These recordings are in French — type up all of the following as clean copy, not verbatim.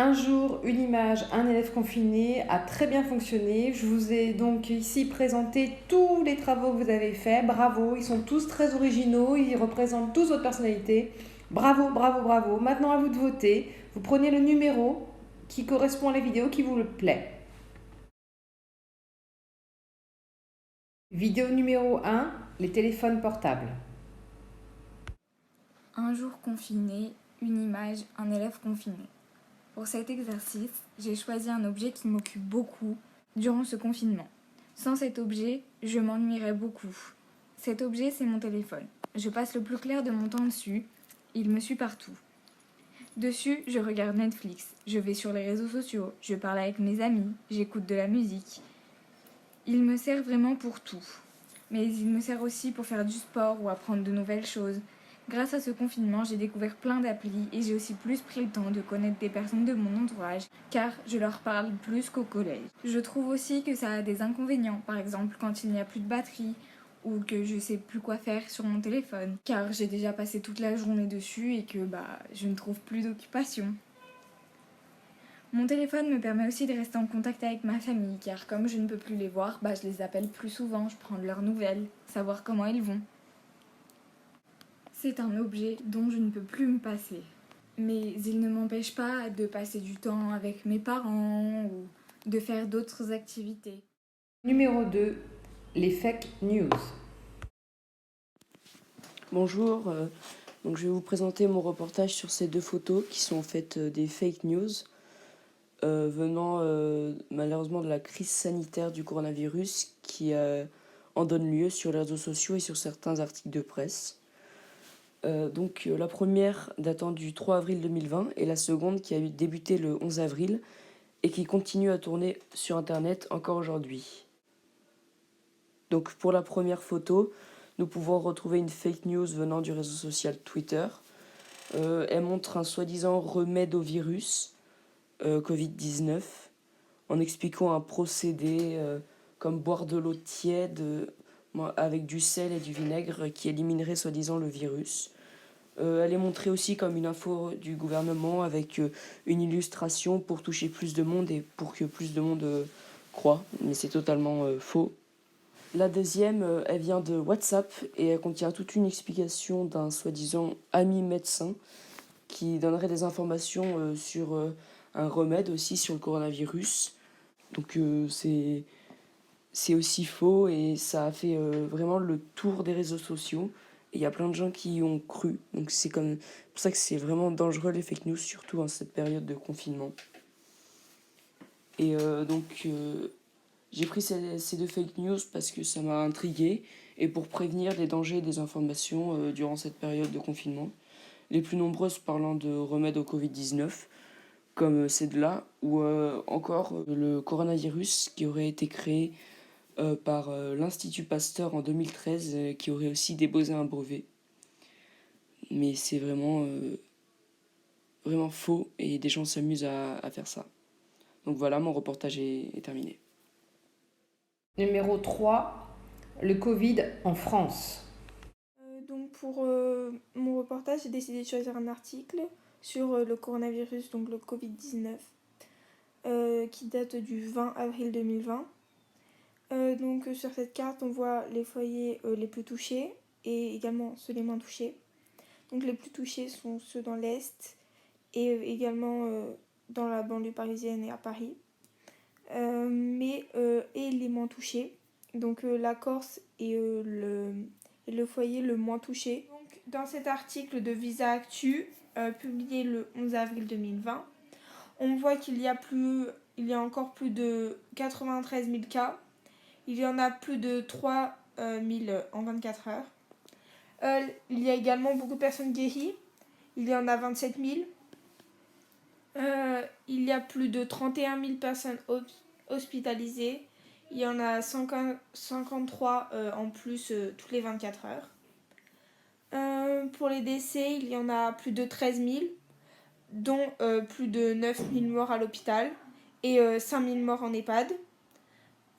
Un jour, une image, un élève confiné a très bien fonctionné. Je vous ai donc ici présenté tous les travaux que vous avez faits. Bravo, ils sont tous très originaux, ils représentent tous votre personnalité. Bravo, bravo, bravo. Maintenant à vous de voter. Vous prenez le numéro qui correspond à la vidéo qui vous plaît. Vidéo numéro 1, les téléphones portables. Un jour confiné, une image, un élève confiné. Pour cet exercice, j'ai choisi un objet qui m'occupe beaucoup durant ce confinement. Sans cet objet, je m'ennuierais beaucoup. Cet objet, c'est mon téléphone. Je passe le plus clair de mon temps dessus. Il me suit partout. Dessus, je regarde Netflix, je vais sur les réseaux sociaux, je parle avec mes amis, j'écoute de la musique. Il me sert vraiment pour tout. Mais il me sert aussi pour faire du sport ou apprendre de nouvelles choses. Grâce à ce confinement, j'ai découvert plein d'applis et j'ai aussi plus pris le temps de connaître des personnes de mon entourage car je leur parle plus qu'au collège. Je trouve aussi que ça a des inconvénients, par exemple quand il n'y a plus de batterie ou que je sais plus quoi faire sur mon téléphone car j'ai déjà passé toute la journée dessus et que je ne trouve plus d'occupation. Mon téléphone me permet aussi de rester en contact avec ma famille, car comme je ne peux plus les voir, je les appelle plus souvent, je prends de leurs nouvelles, savoir comment ils vont. C'est un objet dont je ne peux plus me passer. Mais il ne m'empêche pas de passer du temps avec mes parents ou de faire d'autres activités. Numéro 2, les fake news. Bonjour, donc je vais vous présenter mon reportage sur ces deux photos qui sont en fait des fake news venant malheureusement de la crise sanitaire du coronavirus qui en donne lieu sur les réseaux sociaux et sur certains articles de presse. La première datant du 3 avril 2020 et la seconde qui a débuté le 11 avril et qui continue à tourner sur internet encore aujourd'hui. Donc pour la première photo, nous pouvons retrouver une fake news venant du réseau social Twitter. Elle montre un soi-disant remède au virus Covid-19 en expliquant un procédé comme boire de l'eau tiède avec du sel et du vinaigre qui éliminerait soi-disant le virus. Elle est montrée aussi comme une info du gouvernement avec une illustration pour toucher plus de monde et pour que plus de monde croit, mais c'est totalement faux. La deuxième, elle vient de WhatsApp et elle contient toute une explication d'un soi-disant ami médecin qui donnerait des informations sur un remède aussi sur le coronavirus. Donc c'est aussi faux et ça a fait vraiment le tour des réseaux sociaux. Et il y a plein de gens qui y ont cru. Donc c'est pour ça que c'est vraiment dangereux les fake news, surtout en cette période de confinement. Et j'ai pris ces deux fake news parce que ça m'a intrigué et pour prévenir des dangers et des informations durant cette période de confinement. Les plus nombreuses parlant de remèdes au Covid-19, comme celle-là, ou encore le coronavirus qui aurait été créé par l'Institut Pasteur en 2013, qui aurait aussi déposé un brevet. Mais c'est vraiment faux et des gens s'amusent à faire ça. Donc voilà, mon reportage est terminé. Numéro 3, le Covid en France. Pour mon reportage, j'ai décidé de choisir un article sur le coronavirus, donc le Covid-19, qui date du 20 avril 2020. Sur cette carte, on voit les foyers les plus touchés et également ceux les moins touchés. Donc les plus touchés sont ceux dans l'Est et également dans la banlieue parisienne et à Paris. Et les moins touchés, donc la Corse et le foyer le moins touché. Donc, dans cet article de Visa Actu, publié le 11 avril 2020, on voit qu'il y a encore plus de 93 000 cas. Il y en a plus de 3 000 en 24 heures. Il y a également beaucoup de personnes guéries. Il y en a 27 000. Il y a plus de 31 000 personnes hospitalisées. Il y en a 53 en plus toutes les 24 heures. Pour les décès, il y en a plus de 13 000, dont plus de 9 000 morts à l'hôpital et 5 000 morts en EHPAD.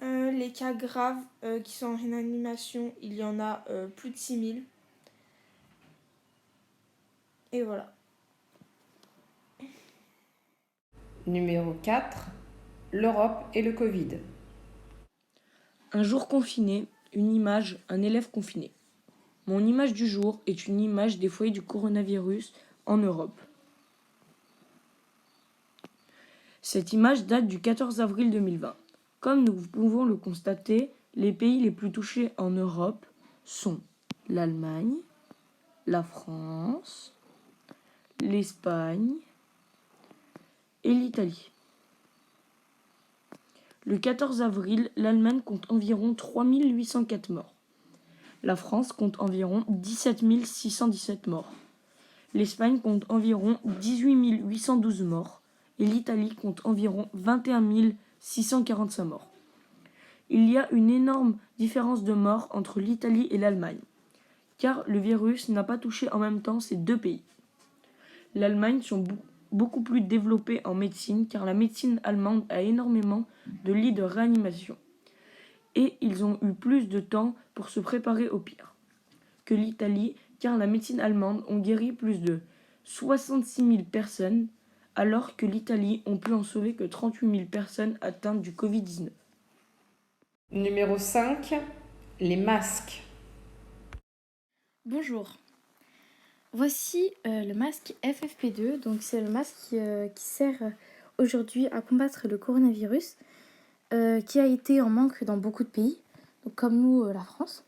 Les cas graves qui sont en réanimation, il y en a plus de 6 000. Et voilà. Numéro 4, l'Europe et le Covid. Un jour confiné, une image, un élève confiné. Mon image du jour est une image des foyers du coronavirus en Europe. Cette image date du 14 avril 2020. Comme nous pouvons le constater, les pays les plus touchés en Europe sont l'Allemagne, la France, l'Espagne et l'Italie. Le 14 avril, l'Allemagne compte environ 3804 morts. La France compte environ 17 617 morts. L'Espagne compte environ 18 812 morts et l'Italie compte environ 21 645 morts. Il y a une énorme différence de morts entre l'Italie et l'Allemagne, car le virus n'a pas touché en même temps ces deux pays. L'Allemagne sont beaucoup plus développés en médecine, car la médecine allemande a énormément de lits de réanimation. Et ils ont eu plus de temps pour se préparer au pire que l'Italie, car la médecine allemande ont guéri plus de 66 000 personnes, alors que l'Italie ont pu en sauver que 38 000 personnes atteintes du Covid-19. Numéro 5, les masques. Bonjour. Voici le masque FFP2. Donc c'est le masque qui sert aujourd'hui à combattre le coronavirus, qui a été en manque dans beaucoup de pays, donc comme nous, la France.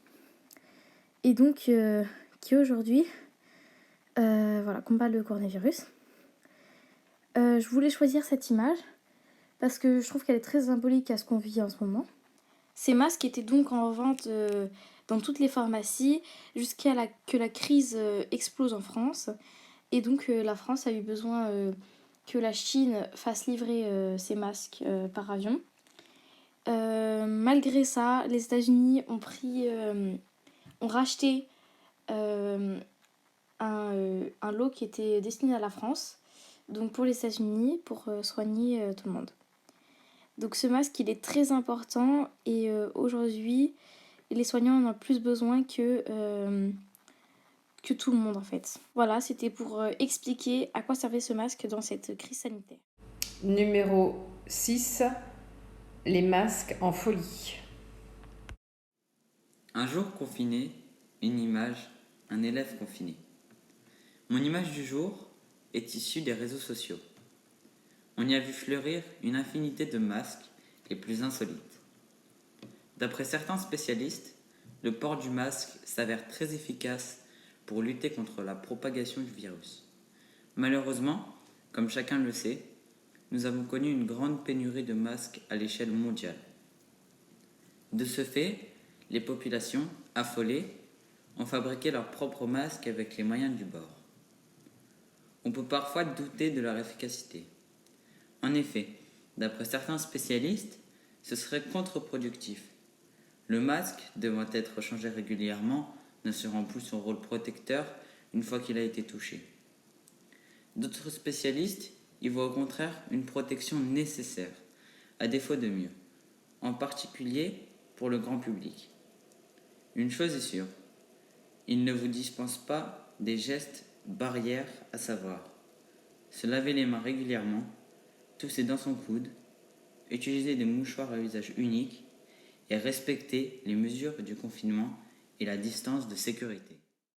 Et donc qui aujourd'hui combat le coronavirus. Je voulais choisir cette image parce que je trouve qu'elle est très symbolique à ce qu'on vit en ce moment. Ces masques étaient donc en vente dans toutes les pharmacies jusqu'à que la crise explose en France. Et donc la France a eu besoin que la Chine fasse livrer ces masques par avion. Malgré ça, les États-Unis ont racheté un lot qui était destiné à la France, donc pour les États-Unis, pour soigner tout le monde. Donc ce masque, il est très important et aujourd'hui, les soignants en ont plus besoin que tout le monde en fait. Voilà, c'était pour expliquer à quoi servait ce masque dans cette crise sanitaire. Numéro 6, les masques en folie. Un jour confiné, une image, un élève confiné. Mon image du jour est issue des réseaux sociaux. On y a vu fleurir une infinité de masques les plus insolites. D'après certains spécialistes, le port du masque s'avère très efficace pour lutter contre la propagation du virus. Malheureusement, comme chacun le sait, nous avons connu une grande pénurie de masques à l'échelle mondiale. De ce fait, les populations, affolées, ont fabriqué leurs propres masques avec les moyens du bord. On peut parfois douter de leur efficacité. En effet, d'après certains spécialistes, ce serait contre-productif. Le masque, devant être changé régulièrement, n'assurant plus son rôle protecteur une fois qu'il a été touché. D'autres spécialistes y voient au contraire une protection nécessaire, à défaut de mieux, en particulier pour le grand public. Une chose est sûre, il ne vous dispense pas des gestes barrières à savoir se laver les mains régulièrement, tousser dans son coude, utiliser des mouchoirs à usage unique et respecter les mesures du confinement et la distance de sécurité.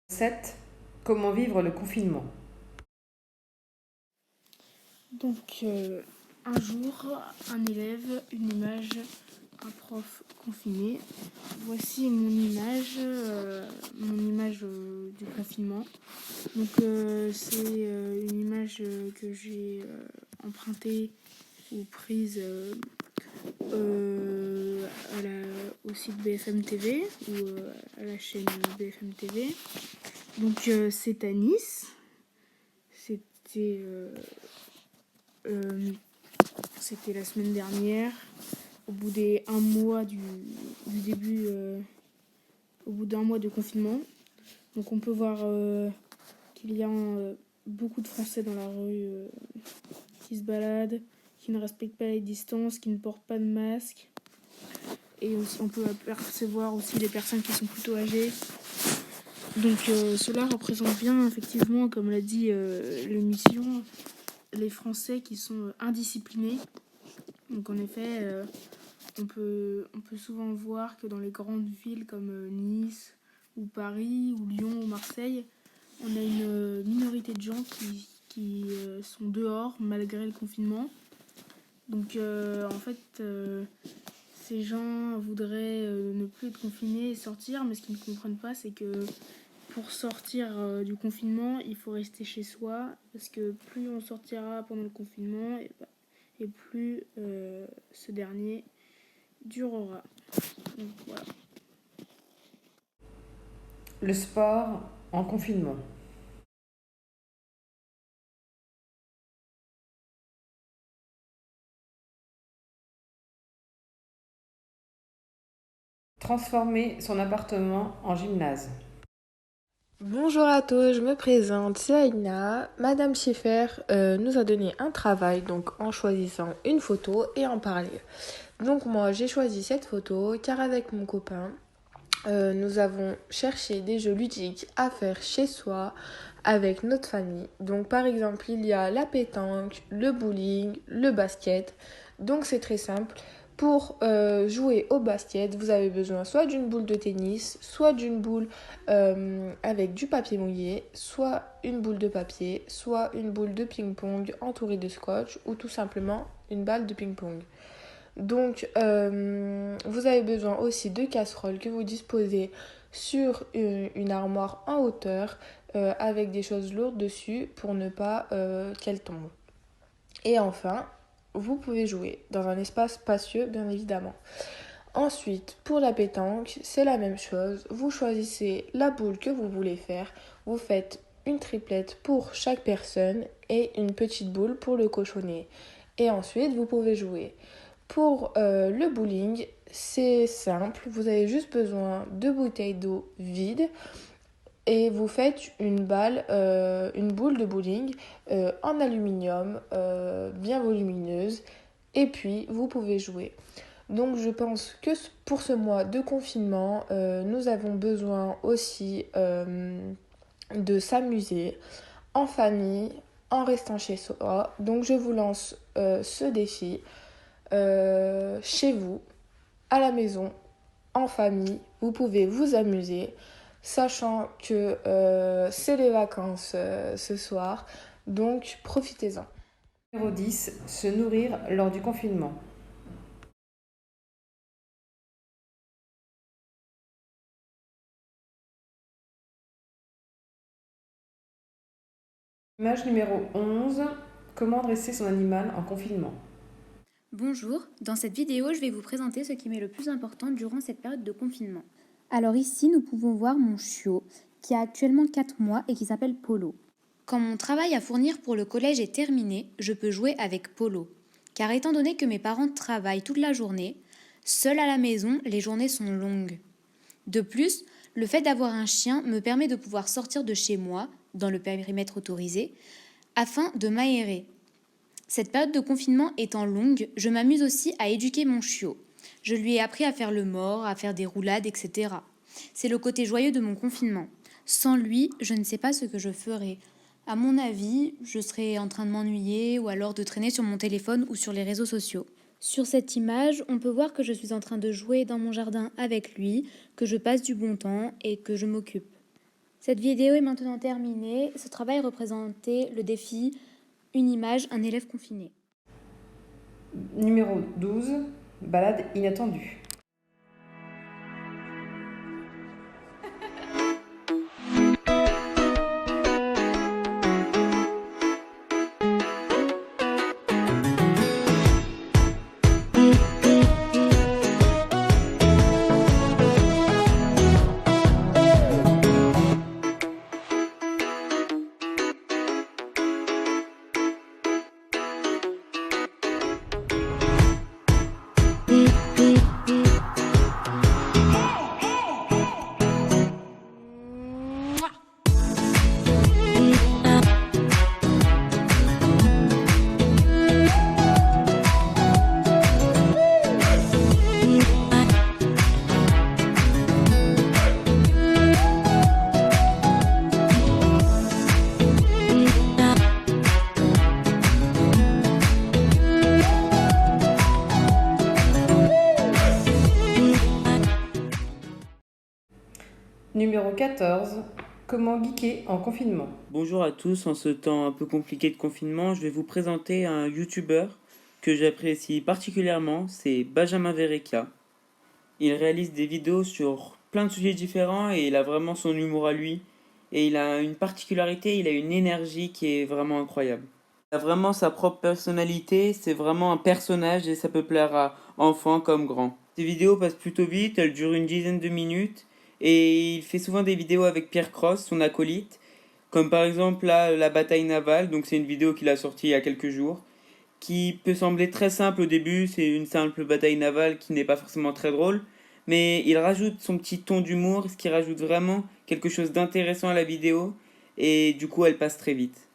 7. Comment vivre le confinement. Donc, un jour, un élève, une image, un prof confiné. Voici mon image du confinement. Donc, c'est une image que j'ai empruntée ou prise au site BFM TV ou à la chaîne BFM TV. Donc, c'est à Nice. C'était la semaine dernière, au bout d'un mois du début, au bout d'un mois de confinement. Donc on peut voir qu'il y a beaucoup de Français dans la rue qui se baladent, qui ne respectent pas les distances, qui ne portent pas de masque. Et aussi, on peut apercevoir aussi les personnes qui sont plutôt âgées. Donc cela représente bien, effectivement, comme l'a dit l'émission, les Français qui sont indisciplinés. Donc en effet, on peut souvent voir que dans les grandes villes comme Nice ou Paris ou Lyon ou Marseille, on a une minorité de gens qui sont dehors malgré le confinement. Donc en fait, ces gens voudraient ne plus être confinés et sortir, mais ce qu'ils ne comprennent pas, c'est que pour sortir du confinement, il faut rester chez soi, parce que plus on sortira pendant le confinement, et plus ce dernier durera. Donc voilà. Le sport en confinement. Transformer son appartement en gymnase. Bonjour à tous, je me présente, c'est Aïna. Madame Schiffer nous a donné un travail donc en choisissant une photo et en parler. Donc moi j'ai choisi cette photo car avec mon copain nous avons cherché des jeux ludiques à faire chez soi avec notre famille. Donc par exemple il y a la pétanque, le bowling, le basket. Donc c'est très simple. Pour jouer au basket, vous avez besoin soit d'une boule de tennis, soit d'une boule avec du papier mouillé, soit une boule de papier, soit une boule de ping-pong entourée de scotch ou tout simplement une balle de ping-pong. Donc vous avez besoin aussi de casseroles que vous disposez sur une armoire en hauteur avec des choses lourdes dessus pour ne pas qu'elles tombent. Et enfin, vous pouvez jouer dans un espace spacieux, bien évidemment. Ensuite, pour la pétanque, c'est la même chose. Vous choisissez la boule que vous voulez faire. Vous faites une triplette pour chaque personne et une petite boule pour le cochonnet. Et ensuite, vous pouvez jouer. Pour le bowling, c'est simple. Vous avez juste besoin de bouteilles d'eau vides. Et vous faites une boule de bowling en aluminium, bien volumineuse. Et puis, vous pouvez jouer. Donc, je pense que pour ce mois de confinement, nous avons besoin aussi de s'amuser en famille, en restant chez soi. Donc, je vous lance ce défi chez vous, à la maison, en famille. Vous pouvez vous amuser. Sachant que c'est les vacances ce soir, donc profitez-en. Numéro 10. Se nourrir lors du confinement. Image numéro 11. Comment dresser son animal en confinement. Bonjour, dans cette vidéo, je vais vous présenter ce qui m'est le plus important durant cette période de confinement. Alors ici, nous pouvons voir mon chiot, qui a actuellement 4 mois et qui s'appelle Polo. Quand mon travail à fournir pour le collège est terminé, je peux jouer avec Polo. Car étant donné que mes parents travaillent toute la journée, seule à la maison, les journées sont longues. De plus, le fait d'avoir un chien me permet de pouvoir sortir de chez moi, dans le périmètre autorisé, afin de m'aérer. Cette période de confinement étant longue, je m'amuse aussi à éduquer mon chiot. Je lui ai appris à faire le mort, à faire des roulades, etc. C'est le côté joyeux de mon confinement. Sans lui, je ne sais pas ce que je ferais. À mon avis, je serais en train de m'ennuyer ou alors de traîner sur mon téléphone ou sur les réseaux sociaux. Sur cette image, on peut voir que je suis en train de jouer dans mon jardin avec lui, que je passe du bon temps et que je m'occupe. Cette vidéo est maintenant terminée. Ce travail représentait le défi « Une image, un élève confiné ». Numéro 12. Balade inattendue. Numéro 14. Comment geeker en confinement. Bonjour à tous, en ce temps un peu compliqué de confinement, je vais vous présenter un YouTuber que j'apprécie particulièrement, c'est Benjamin Verrecchia. Il réalise des vidéos sur plein de sujets différents et il a vraiment son humour à lui. Et il a une particularité, il a une énergie qui est vraiment incroyable. Il a vraiment sa propre personnalité, c'est vraiment un personnage et ça peut plaire à enfants comme grands. Ses vidéos passent plutôt vite, elles durent une dizaine de minutes. Et il fait souvent des vidéos avec Pierre Cross, son acolyte. Comme par exemple là, la bataille navale, donc c'est une vidéo qu'il a sortie il y a quelques jours. Qui peut sembler très simple au début, c'est une simple bataille navale qui n'est pas forcément très drôle. Mais il rajoute son petit ton d'humour, ce qui rajoute vraiment quelque chose d'intéressant à la vidéo. Et du coup, elle passe très vite.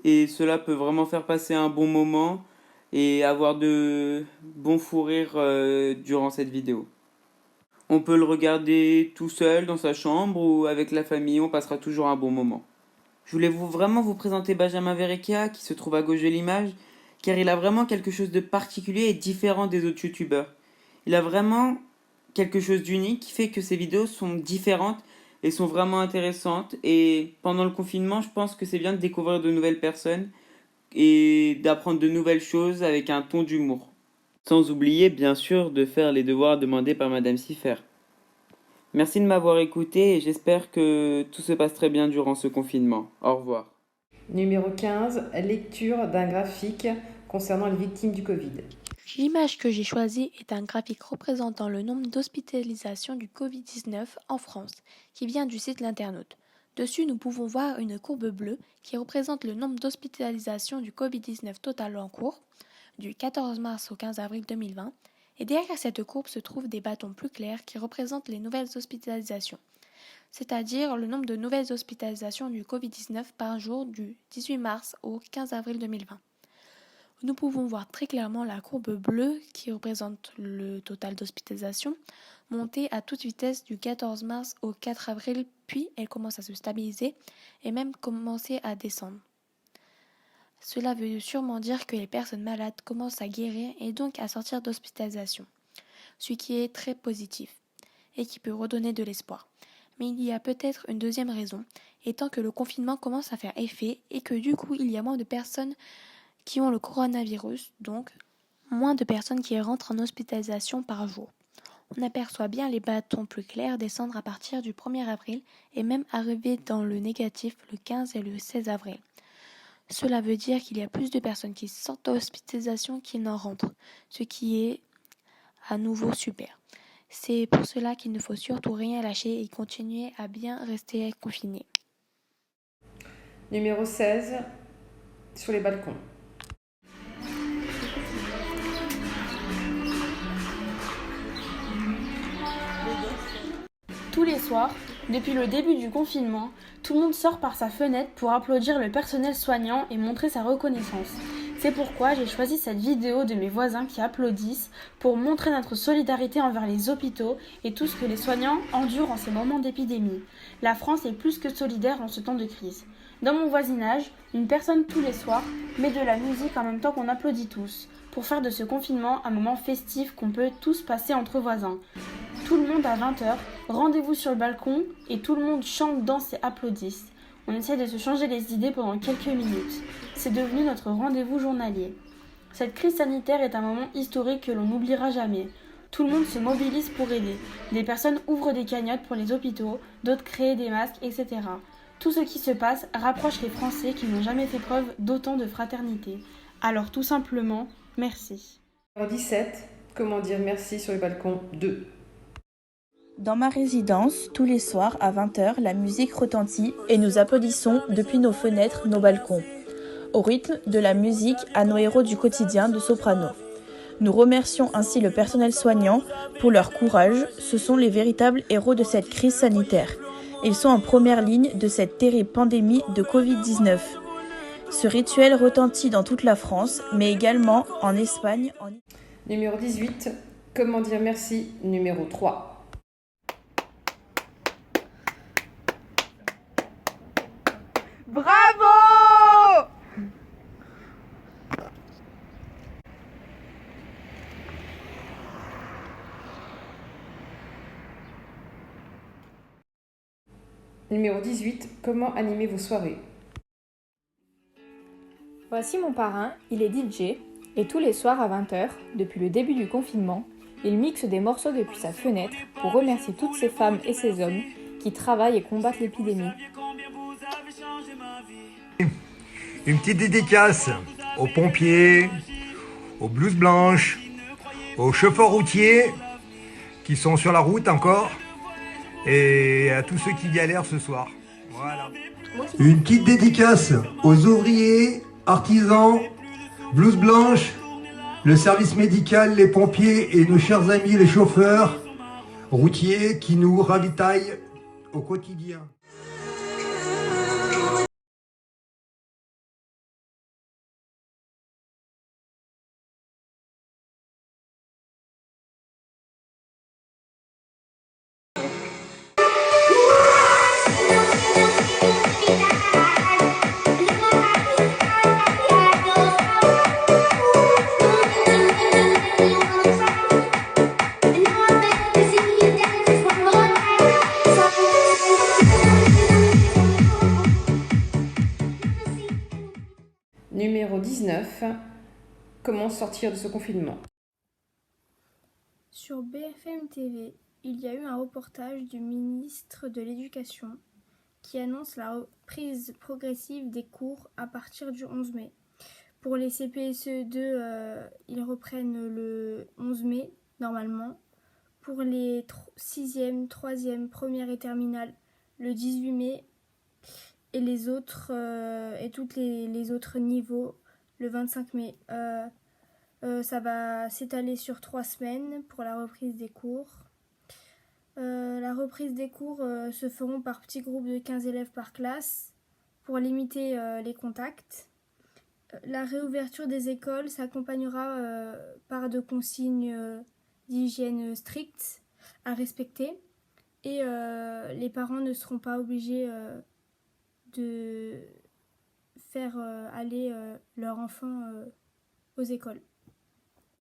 Et cela peut vraiment faire passer un bon moment et avoir de bons fous rires durant cette vidéo. On peut le regarder tout seul dans sa chambre ou avec la famille, on passera toujours un bon moment. Je voulais vraiment vous présenter Benjamin Verrecchia qui se trouve à gauche de l'image car il a vraiment quelque chose de particulier et différent des autres youtubeurs. Il a vraiment quelque chose d'unique qui fait que ses vidéos sont différentes et sont vraiment intéressantes. Et pendant le confinement, je pense que c'est bien de découvrir de nouvelles personnes et d'apprendre de nouvelles choses avec un ton d'humour. Sans oublier, bien sûr, de faire les devoirs demandés par Madame Siffer. Merci de m'avoir écouté et j'espère que tout se passe très bien durant ce confinement. Au revoir. Numéro 15. Lecture d'un graphique concernant les victimes du Covid. L'image que j'ai choisie est un graphique représentant le nombre d'hospitalisations du Covid-19 en France, qui vient du site L'Internaute. Dessus, nous pouvons voir une courbe bleue qui représente le nombre d'hospitalisations du Covid-19 total en cours, du 14 mars au 15 avril 2020, et derrière cette courbe se trouvent des bâtons plus clairs qui représentent les nouvelles hospitalisations, c'est-à-dire le nombre de nouvelles hospitalisations du Covid-19 par jour du 18 mars au 15 avril 2020. Nous pouvons voir très clairement la courbe bleue qui représente le total d'hospitalisation monter à toute vitesse du 14 mars au 4 avril, puis elle commence à se stabiliser et même commencer à descendre. Cela veut sûrement dire que les personnes malades commencent à guérir et donc à sortir d'hospitalisation, ce qui est très positif et qui peut redonner de l'espoir. Mais il y a peut-être une deuxième raison, étant que le confinement commence à faire effet et que du coup il y a moins de personnes qui ont le coronavirus, donc moins de personnes qui rentrent en hospitalisation par jour. On aperçoit bien les bâtons plus clairs descendre à partir du 1er avril et même arriver dans le négatif le 15 et le 16 avril. Cela veut dire qu'il y a plus de personnes qui sortent d'hospitalisation qu'ils n'en rentrent, ce qui est à nouveau super. C'est pour cela qu'il ne faut surtout rien lâcher et continuer à bien rester confiné. Numéro 16. Sur les balcons. Tous les soirs, depuis le début du confinement, tout le monde sort par sa fenêtre pour applaudir le personnel soignant et montrer sa reconnaissance. C'est pourquoi j'ai choisi cette vidéo de mes voisins qui applaudissent pour montrer notre solidarité envers les hôpitaux et tout ce que les soignants endurent en ces moments d'épidémie. La France est plus que solidaire en ce temps de crise. Dans mon voisinage, une personne tous les soirs met de la musique en même temps qu'on applaudit tous, pour faire de ce confinement un moment festif qu'on peut tous passer entre voisins. Tout le monde à 20h, rendez-vous sur le balcon et tout le monde chante, danse et applaudisse. On essaie de se changer les idées pendant quelques minutes. C'est devenu notre rendez-vous journalier. Cette crise sanitaire est un moment historique que l'on n'oubliera jamais. Tout le monde se mobilise pour aider. Des personnes ouvrent des cagnottes pour les hôpitaux, d'autres créent des masques, etc. Tout ce qui se passe rapproche les Français qui n'ont jamais fait preuve d'autant de fraternité. Alors tout simplement, merci. Numéro 17. Comment dire merci sur le balcon 2. Dans ma résidence, tous les soirs à 20h, la musique retentit et nous applaudissons depuis nos fenêtres, nos balcons, au rythme de la musique à nos héros du quotidien de soprano. Nous remercions ainsi le personnel soignant pour leur courage, ce sont les véritables héros de cette crise sanitaire. Ils sont en première ligne de cette terrible pandémie de Covid-19. Ce rituel retentit dans toute la France, mais également en Espagne. Numéro 18. Comment dire merci numéro 3. Bravo! Numéro 18, comment animer vos soirées? Voici mon parrain, il est DJ, et tous les soirs à 20h, depuis le début du confinement, il mixe des morceaux depuis sa fenêtre pour remercier toutes ces femmes et ces hommes qui travaillent et combattent l'épidémie. Une petite dédicace aux pompiers, aux blouses blanches, aux chauffeurs routiers qui sont sur la route encore et à tous ceux qui galèrent ce soir. Voilà. Une petite dédicace aux ouvriers, artisans, blouses blanches, le service médical, les pompiers et nos chers amis les chauffeurs routiers qui nous ravitaillent au quotidien. Numéro 19, comment sortir de ce confinement? Sur BFM TV, il y a eu un reportage du ministre de l'Éducation qui annonce la reprise progressive des cours à partir du 11 mai. Pour les CPSE2, ils reprennent le 11 mai normalement. Pour les 6e, 3e, première et terminale, le 18 mai. Et les autres, et tous les autres niveaux, le 25 mai. Ça va s'étaler sur 3 semaines pour la reprise des cours. La reprise des cours se feront par petits groupes de 15 élèves par classe pour limiter les contacts. La réouverture des écoles s'accompagnera par de consignes d'hygiène strictes à respecter et les parents ne seront pas obligés de faire aller leur enfant aux écoles.